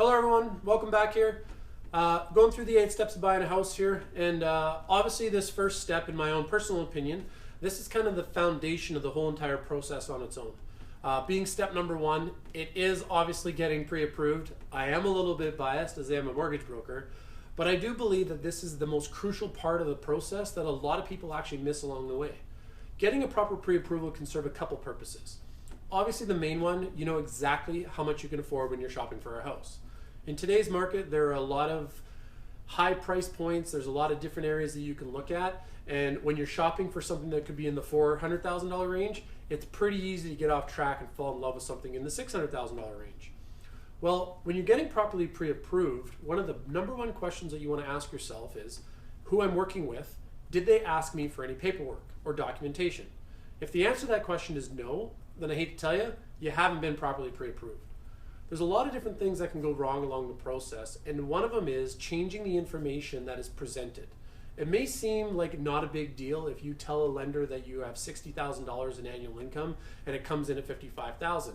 Hello everyone, welcome back here. Going through the 8 steps of buying a house here, and obviously this first step, in my own personal opinion, this is kind of the foundation of the whole entire process on its own. Being step number 1, it is obviously getting pre-approved. I am a little bit biased as I am a mortgage broker, but I do believe that this is the most crucial part of the process that a lot of people actually miss along the way. Getting a proper pre-approval can serve a couple purposes. Obviously the main one, you know exactly how much you can afford when you're shopping for a house. In today's market, there are a lot of high price points. There's a lot of different areas that you can look at. And when you're shopping for something that could be in the $400,000 range, it's pretty easy to get off track and fall in love with something in the $600,000 range. Well, when you're getting properly pre-approved, one of the number one questions that you want to ask yourself is, who I'm working with, did they ask me for any paperwork or documentation? If the answer to that question is no, then I hate to tell you, you haven't been properly pre-approved. There's a lot of different things that can go wrong along the process, and one of them is changing the information that is presented. It may seem like not a big deal if you tell a lender that you have $60,000 in annual income and it comes in at $55,000.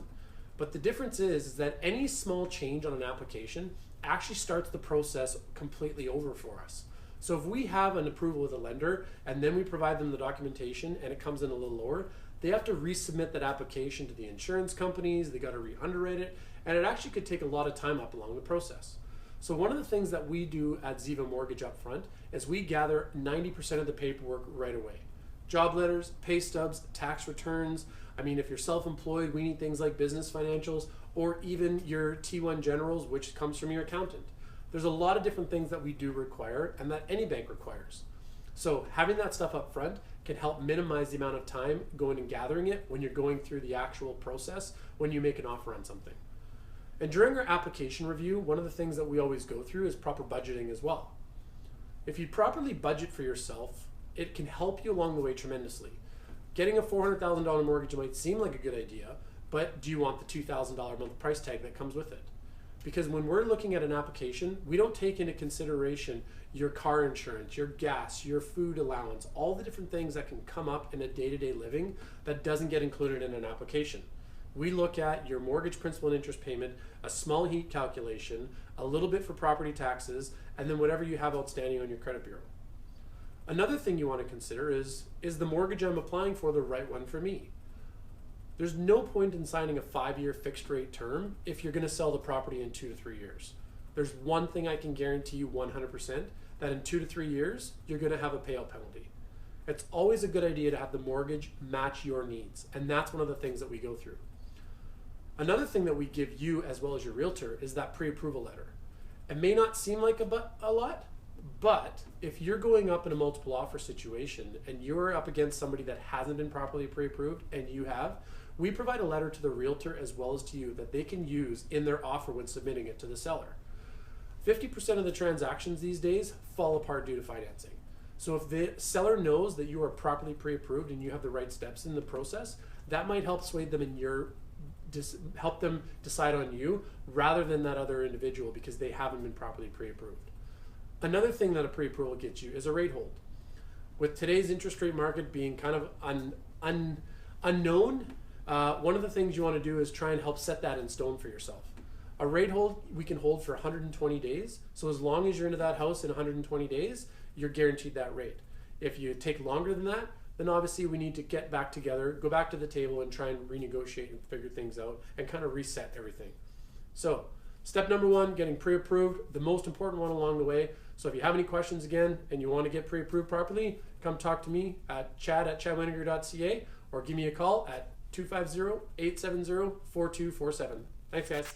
But the difference is that any small change on an application actually starts the process completely over for us. So if we have an approval with a lender and then we provide them the documentation and it comes in a little lower, they have to resubmit that application to the insurance companies, they got to re-underwrite it, and it actually could take a lot of time up along the process. So one of the things that we do at Ziva Mortgage up front is we gather 90% of the paperwork right away. Job letters, pay stubs, tax returns. I mean, if you're self-employed, we need things like business financials or even your T1 generals, which comes from your accountant. There's a lot of different things that we do require and that any bank requires. So having that stuff up front can help minimize the amount of time going and gathering it when you're going through the actual process when you make an offer on something. And during our application review, one of the things that we always go through is proper budgeting as well. If you properly budget for yourself, it can help you along the way tremendously. Getting a $400,000 mortgage might seem like a good idea, but do you want the $2,000 a month price tag that comes with it? Because when we're looking at an application, we don't take into consideration your car insurance, your gas, your food allowance, all the different things that can come up in a day-to-day living that doesn't get included in an application. We look at your mortgage principal and interest payment, a small heat calculation, a little bit for property taxes, and then whatever you have outstanding on your credit bureau. Another thing you want to consider is the mortgage I'm applying for the right one for me? There's no point in signing a 5-year fixed rate term if you're going to sell the property in 2 to 3 years. There's one thing I can guarantee you 100%, that in 2 to 3 years, you're going to have a payout penalty. It's always a good idea to have the mortgage match your needs, and that's one of the things that we go through. Another thing that we give you as well as your realtor is that pre-approval letter. It may not seem like a lot, but if you're going up in a multiple offer situation and you're up against somebody that hasn't been properly pre-approved and you have, we provide a letter to the realtor as well as to you that they can use in their offer when submitting it to the seller. 50% of the transactions these days fall apart due to financing. So if the seller knows that you are properly pre-approved and you have the right steps in the process, that might help sway them in your help them decide on you rather than that other individual because they haven't been properly pre-approved. Another thing that a pre-approval gets you is a rate hold. With today's interest rate market being kind of unknown, one of the things you want to do is try and help set that in stone for yourself. A rate hold we can hold for 120 days. So as long as you're into that house in 120 days, you're guaranteed that rate. If you take longer than that, then obviously we need to get back together, go back to the table and try and renegotiate and figure things out and kind of reset everything. So step number 1, getting pre-approved, the most important one along the way. So if you have any questions again and you want to get pre-approved properly, come talk to me at chad@chadwiniger.ca or give me a call at 250-870-4247. Thanks guys.